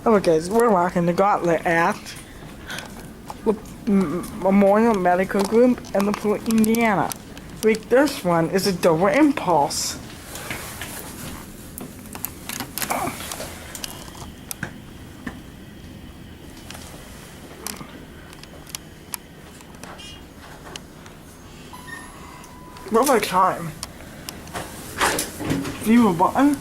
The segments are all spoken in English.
Okay, so we're walking the Gauntlet at Memorial Medical Group in Porte, Indiana. This one is a Dover Impulse. What about time? View a button?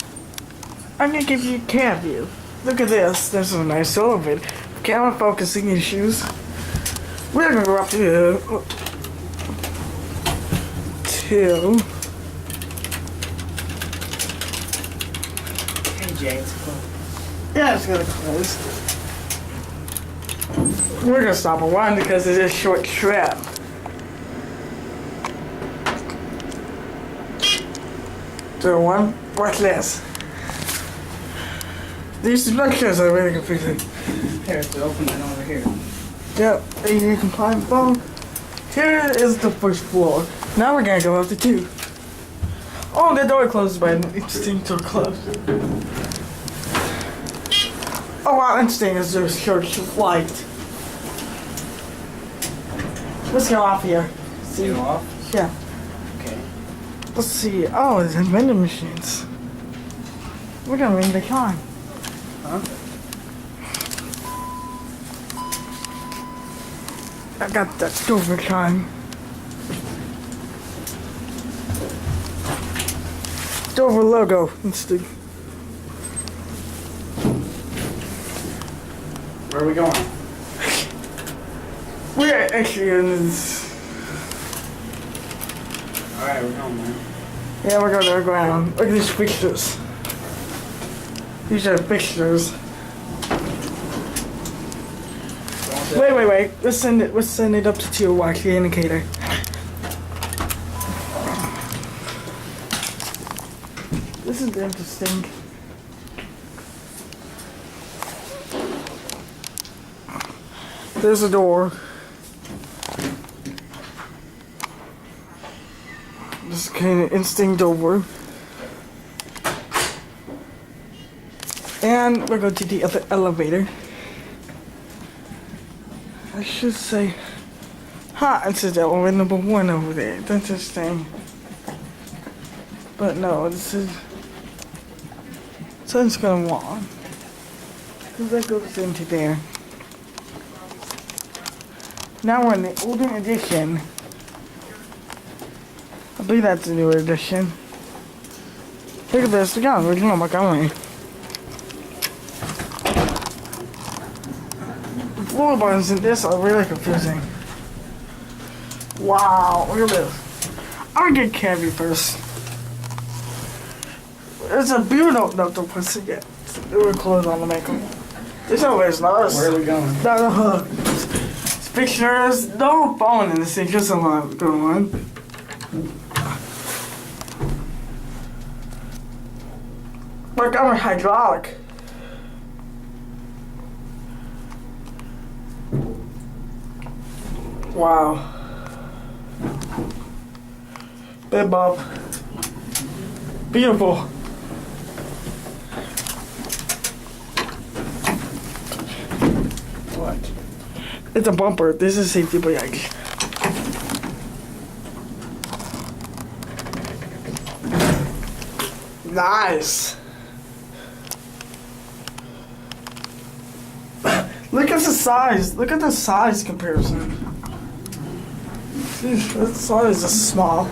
I'm gonna give you a cab view. Look at this. There's a nice elevator. Camera focusing issues. We're gonna go up to Hey Jay, it's closed. yeah, it's gonna close. We're gonna stop at one because it's a short trip. So one, what's this? These pictures are really confusing. Here, it's open and over here. Yep, and you can climb phone. Here is the first floor. Now we're gonna go up to 2. Oh, the door closes by an interesting door closed. Oh wow, interesting is there's church light. Let's go off here. See? Go off? Yeah. Okay. Let's see. Oh, there's vending machines. We're gonna ring the time. Huh? I got that Dover chime. Dover logo. Instant. Where are we going? We're actually in this. Alright, we're going, man. Yeah, we're going to the ground. Look at these fixtures. These are fixtures. Wait. Let's send it up to 2. Watch the indicator. This is interesting. There's a door. This is kind of instinct over. And we'll go to the other elevator. I should say, it's elevator number 1 over there. That's interesting. But no, this is. Something's going on. Because that goes into there. Now we're in the older edition. I believe that's the newer edition. Look at this. Look out. We're going Montgomery. The floor buttons in this are really confusing. Wow. Look at this. I'm going to get Candy first. It's a beautiful note to put it. We're closed on the makeup. This always nice. Where are we going? No. Pictures. Don't phone in this thing. Just a lot going on. Like I'm a hydraulic. Wow. Big Bob. Beautiful. What? It's a bumper. This is safety brake. Nice. Look at the size. Look at the size comparison. Jeez, that size is small.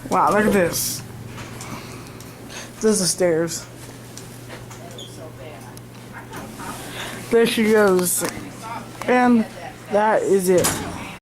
Wow, look at this. This is the stairs. There she goes. And that is it.